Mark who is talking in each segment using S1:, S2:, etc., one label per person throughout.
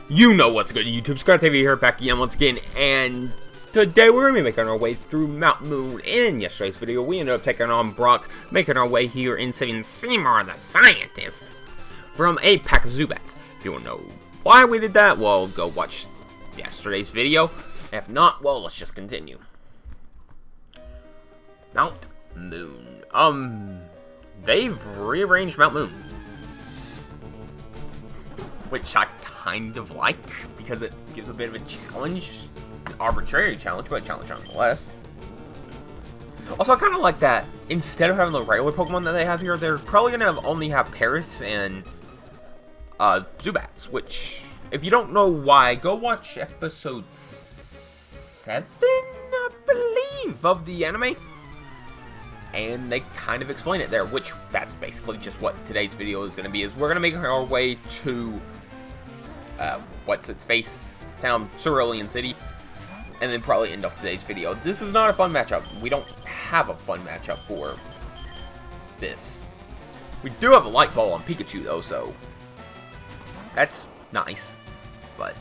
S1: You know what's good, YouTube. Scott TV here, back again once again, and today we're going to be making our way through Mount Moon. In yesterday's video, we ended up taking on Brock, making our way here and saving Seymour the Scientist from a pack of Zubats. If you want to know why we did that, well, go watch yesterday's video. If not, well, let's just continue. Mount Moon. They've rearranged Mount Moon, which I kind of like, because it gives a bit of a challenge. An arbitrary challenge, but a challenge nonetheless. Also, I kind of like that instead of having the regular Pokemon that they have here, they're probably going to only have Paris and Zubats, which, if you don't know why, go watch episode 7, I believe, of the anime. And they kind of explain it there, which that's basically just what today's video is going to be, is we're going to make our way to what's-its-face town, Cerulean City, and then probably end off today's video. This is not a fun matchup. We don't have a fun matchup for this. We do have a Light Ball on Pikachu, though, so that's nice, but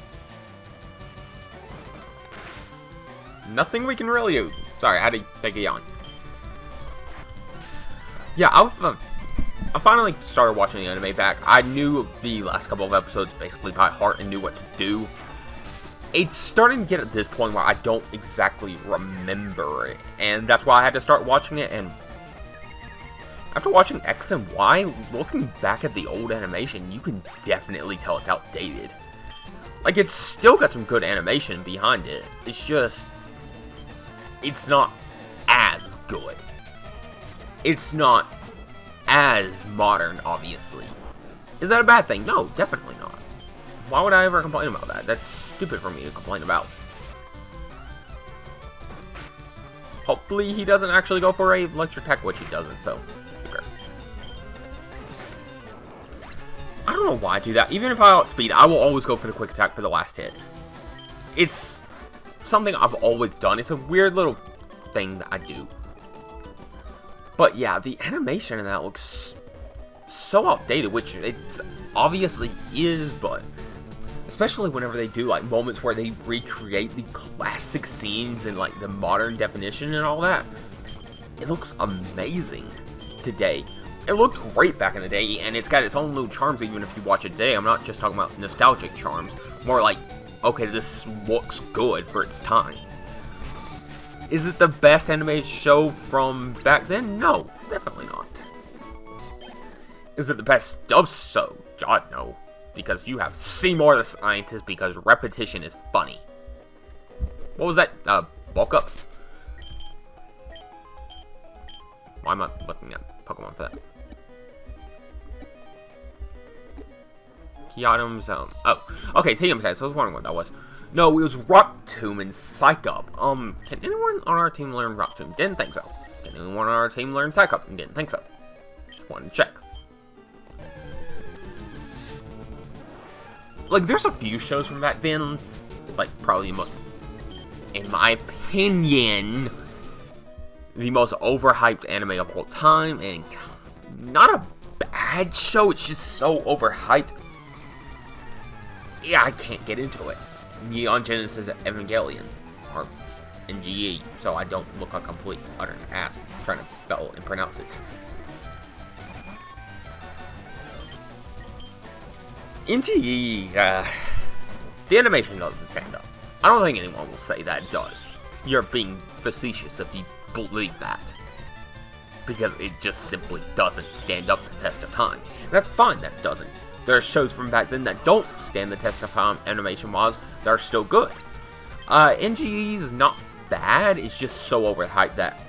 S1: nothing we can really do. Sorry, I had to take a yawn. Yeah, I finally started watching the anime back. I knew the last couple of episodes basically by heart and knew what to do. It's starting to get at this point where I don't exactly remember it, and that's why I had to start watching it. And after watching X and Y, looking back at the old animation, you can definitely tell it's outdated. Like, it's still got some good animation behind it. It's just, it's not as good. It's not as modern, obviously. Is that a bad thing? No, definitely not. Why would I ever complain about that? That's stupid for me to complain about. Hopefully he doesn't actually go for a electric attack, which he doesn't, so who cares? I don't know why I do that. Even if I outspeed, I will always go for the quick attack for the last hit. It's something I've always done. It's a weird little thing that I do. But yeah, the animation in that looks so outdated, which it obviously is, but especially whenever they do like moments where they recreate the classic scenes in like the modern definition and all that, it looks amazing today. It looked great back in the day, and it's got its own little charms even if you watch it today. I'm not just talking about nostalgic charms, more like, okay, this looks good for its time. Is it the best anime show from back then? No, definitely not. Is it the best dub show? God, no. Because you have Seymour the Scientist, because repetition is funny. What was that? Bulk Up? Why am I looking at Pokemon for that? Key items, oh, okay, TM test. I was wondering what that was. No, it was Rock Tomb and Psych Up. Can anyone on our team learn Rock Tomb? Didn't think so. Can anyone on our team learn Psych Up? Didn't think so. Just wanted to check. Like, there's a few shows from back then, like, probably the most, in my opinion, the most overhyped anime of all time, and not a bad show, it's just so overhyped. Yeah, I can't get into it. Neon Genesis Evangelion, or NGE, so I don't look like a complete utter ass trying to spell and pronounce it. NGE, the animation doesn't stand up. I don't think anyone will say that it does. You're being facetious if you believe that. Because it just simply doesn't stand up the test of time. And that's fine that it doesn't. There are shows from back then that don't stand the test of time animation-wise that are still good. NGE is not bad, it's just so overhyped that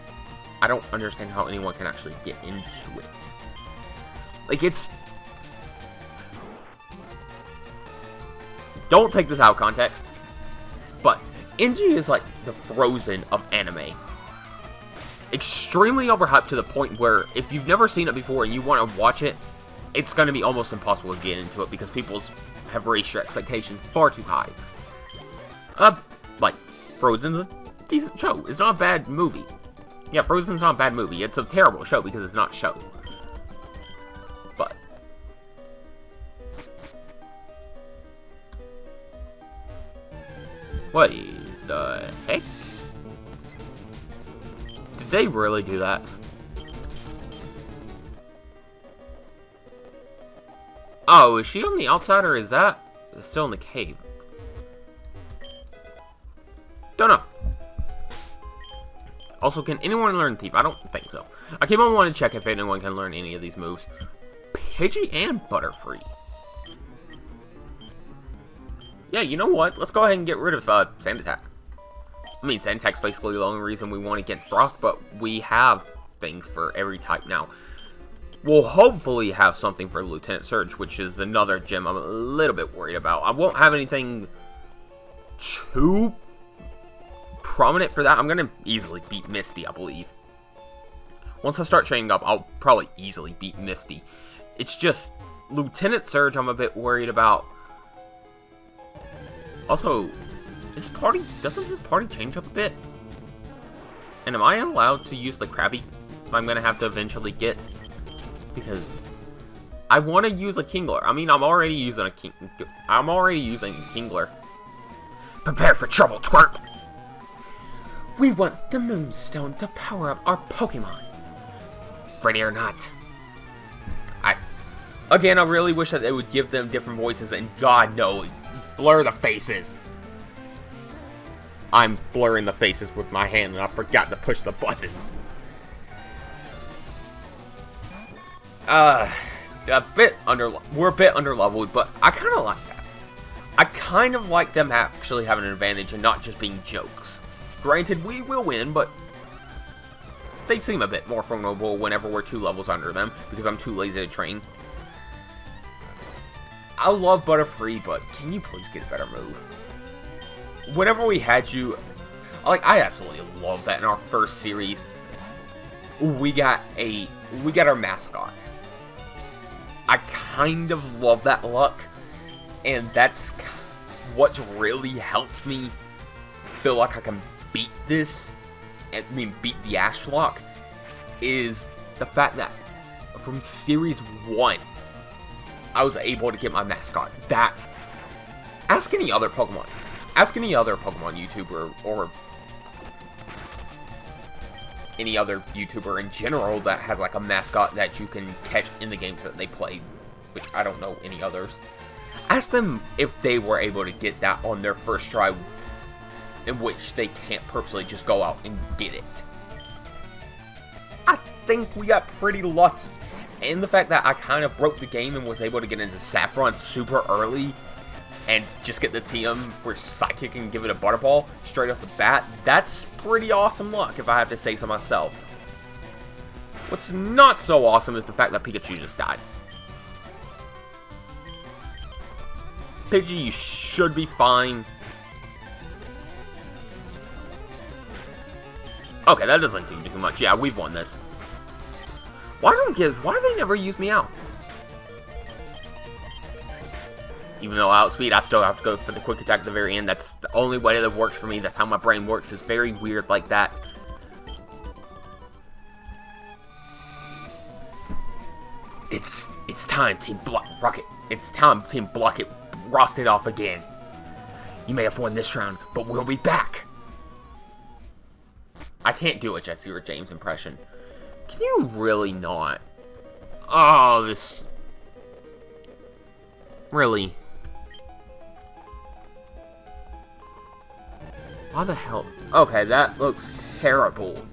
S1: I don't understand how anyone can actually get into it. Like, it's... Don't take this out of context, but NGE is like the Frozen of anime. Extremely overhyped to the point where if you've never seen it before and you want to watch it, it's going to be almost impossible to get into it because people have raised your expectations far too high. Like, Frozen's a decent show. It's not a bad movie. Yeah, Frozen's not a bad movie. It's a terrible show because it's not a show. But Wait, the heck? Did they really do that? Oh, is she on the outside, or is that still in the cave? Don't know. Also, can anyone learn Thief? I don't think so. I came on wanting to check if anyone can learn any of these moves. Pidgey and Butterfree. Yeah, you know what? Let's go ahead and get rid of Sand Attack. I mean, Sand Attack's basically the only reason we won against Brock, but we have things for every type now. We'll hopefully have something for Lieutenant Surge, which is another gym I'm a little bit worried about. I won't have anything too prominent for that. I'm going to easily beat Misty, I believe. Once I start training up, I'll probably easily beat Misty. It's just Lieutenant Surge I'm a bit worried about. Also, doesn't this party change up a bit? And am I allowed to use the Krabby I'm going to have to eventually get? Because I want to use a Kingler. I mean, I'm already using a Kingler. Prepare for trouble, twerp! We want the Moonstone to power up our Pokemon. Ready or not. Again, I really wish that they would give them different voices, and God, no, blur the faces. I'm blurring the faces with my hand, and I forgot to push the buttons. We're a bit underleveled, but I kind of like that. I kind of like them actually having an advantage and not just being jokes. Granted, we will win, but they seem a bit more formidable whenever we're 2 levels under them, because I'm too lazy to train. I love Butterfree, but can you please get a better move? Whenever we had you, I absolutely love that in our first series. We got our mascot. I kind of love that luck, and that's what's really helped me feel like I can beat this, beat the Ashlock, is the fact that from Series 1, I was able to get my mascot. Ask any other Pokemon YouTuber, or any other YouTuber in general that has like a mascot that you can catch in the games that they play, which I don't know any others. Ask them if they were able to get that on their first try, in which they can't purposely just go out and get it. I think we got pretty lucky. And the fact that I kind of broke the game and was able to get into Saffron super early and just get the TM for Psychic and give it a Butterball straight off the bat, that's pretty awesome luck, if I have to say so myself. What's not so awesome is the fact that Pikachu just died. Pidgey, you should be fine. Okay, that doesn't do too much. Yeah, we've won this. Why do they never use me out? Even though outspeed, I still have to go for the quick attack at the very end. That's the only way that works for me. That's how my brain works. It's very weird like that. It's time, Team Rocket. It's time, Team Blocket. Rost it off again. You may have won this round, but we'll be back. I can't do a Jesse or James impression. Can you really not? Oh, this... Really? Why the hell? Okay, that looks terrible.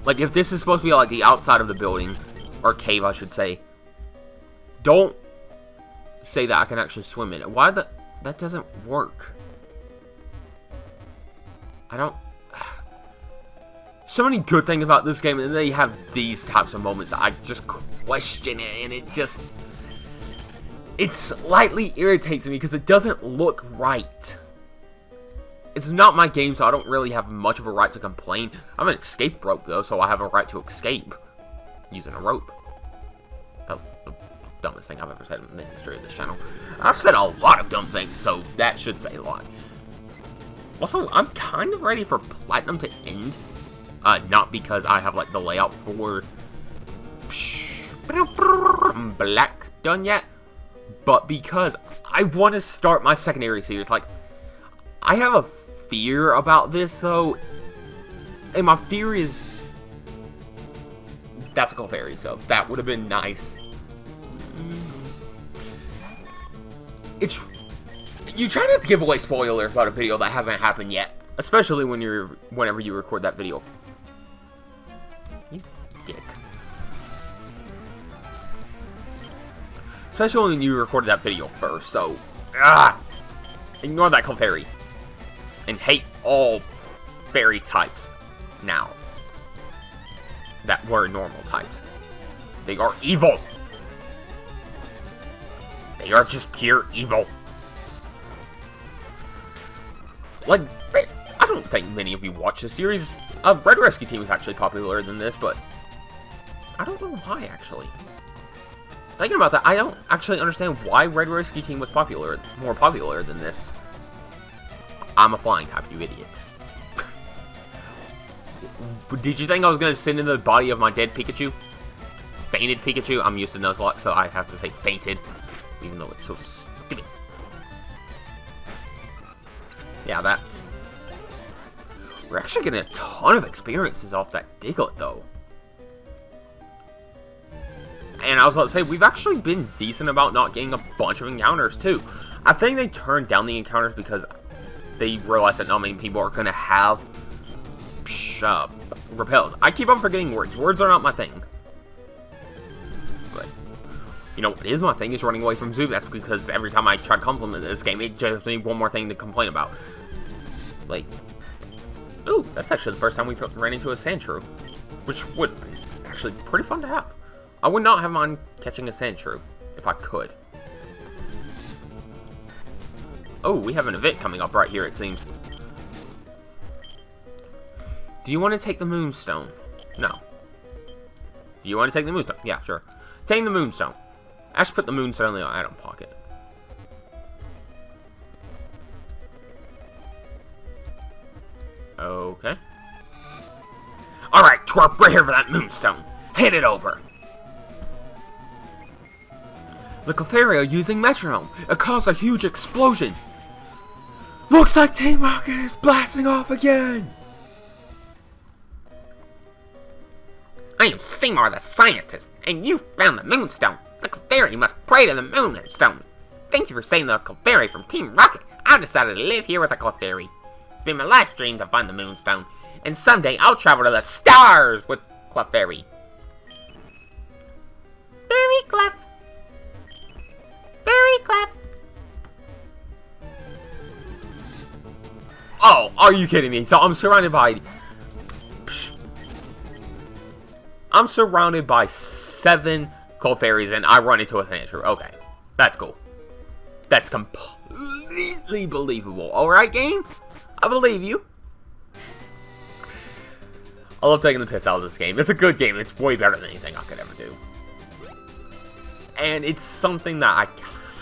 S1: Like, if this is supposed to be like the outside of the building, or cave, I should say, don't say that I can actually swim in it. Why that doesn't work? I don't... So many good things about this game, and then they have these types of moments that I just question it, and it slightly irritates me because it doesn't look right. It's not my game, so I don't really have much of a right to complain. I'm an escape rope, though, so I have a right to escape using a rope. That was the dumbest thing I've ever said in the history of this channel. I've said a lot of dumb things, so that should say a lot. Also, I'm kind of ready for Platinum to end. Not because I have, like, the layout for Black done yet, but because I want to start my secondary series. Like, I have a fear about this, though, and my fear is that's a Clefairy, so that would have been nice. You try not to give away spoilers about a video that hasn't happened yet, especially whenever you record that video. You dick. Especially when you recorded that video first, so ignore that Clefairy. And hate all fairy types now that were normal types. They are evil. They are just pure evil. Like, I don't think many of you watch the series. Red Rescue Team is actually popular than this, but I don't know why, actually. Thinking about that, I don't actually understand why Red Rescue Team was more popular than this. I'm a flying type, you idiot. Did you think I was going to sit in the body of my dead Pikachu? Fainted Pikachu? I'm used to Nuzlocke, so I have to say fainted. Even though it's so stupid. Yeah, that's... We're actually getting a ton of experiences off that Diglett, though. And I was about to say, we've actually been decent about not getting a bunch of encounters, too. I think they turned down the encounters because they realized that not many people are going to have repels. I keep on forgetting words. Words are not my thing. But, you know, what is my thing is running away from Zoo. That's because every time I try to compliment this game, it gives me one more thing to complain about. Like, ooh, that's actually the first time we ran into a Sandshrew. Which would be actually pretty fun to have. I would not have mind catching a Sandshrew if I could. Oh, we have an event coming up right here, it seems. Do you want to take the Moonstone? No. Do you want to take the Moonstone? Yeah, sure. Take the Moonstone. I should put the Moonstone in the item pocket. Okay. Alright, twerp, we're here for that Moonstone. Hand it over. The Clefairy are using Metronome. It caused a huge explosion. Looks like Team Rocket is blasting off again. I am Seymour the scientist, and you found the Moonstone. The Clefairy must pray to the Moonstone. Thank you for saving the Clefairy from Team Rocket. I decided to live here with a Clefairy. It's been my life's dream to find the Moonstone, and someday I'll travel to the stars with Clefairy. Very Clef. Very Clef. Oh, are you kidding me? So I'm surrounded by... I'm surrounded by 7 Clefairies and I run into a Sandshrew. Okay, that's cool. That's completely believable. Alright, game? I believe you. I love taking the piss out of this game. It's a good game. It's way better than anything I could ever do. And it's something that I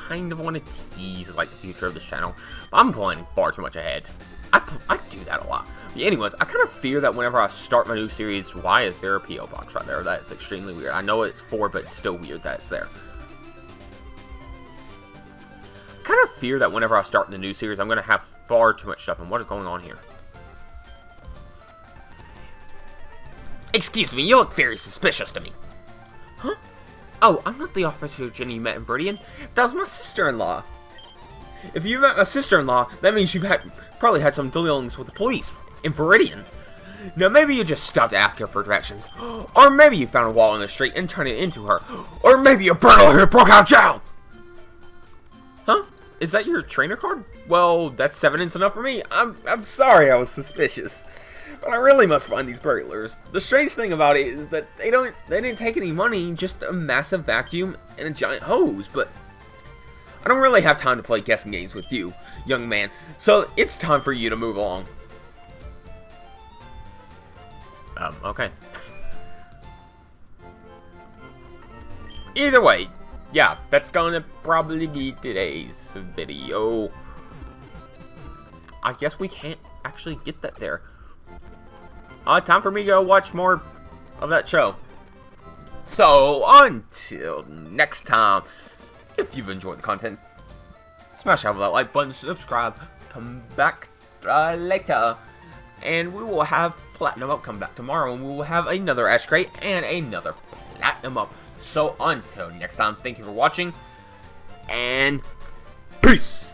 S1: kind of want to tease as like the future of this channel. But I'm planning far too much ahead. I do that a lot. But anyways, I kind of fear that whenever I start my new series, why is there a P.O. box right there? That is extremely weird. I know it's 4, but it's still weird that it's there. I kind of fear that whenever I start the new series, I'm going to have far too much stuff. And what is going on here? Excuse me, you look very suspicious to me. Huh? Oh, I'm not the officer Jenny you met in Viridian. That was my sister-in-law. If you met my sister-in-law, that means you've probably had some dealings with the police in Viridian. Now, maybe you just stopped to ask her for directions. Or maybe you found a wall in the street and turned it into her. Or maybe a burglar who broke out of jail. Huh? Is that your trainer card? Well, that's evidence enough for me. I'm sorry I was suspicious. But I really must find these burglars. The strange thing about it is that they didn't take any money, just a massive vacuum and a giant hose, but I don't really have time to play guessing games with you, young man, so it's time for you to move along. Okay. Either way, yeah, that's gonna probably be today's video. I guess we can't actually get that there. Time for me to go watch more of that show. So, until next time, if you've enjoyed the content, smash out that like button, subscribe, come back later. And we will have Platinum Up come back tomorrow, and we will have another Ash Crate and another Platinum Up. So until next time, thank you for watching, and peace!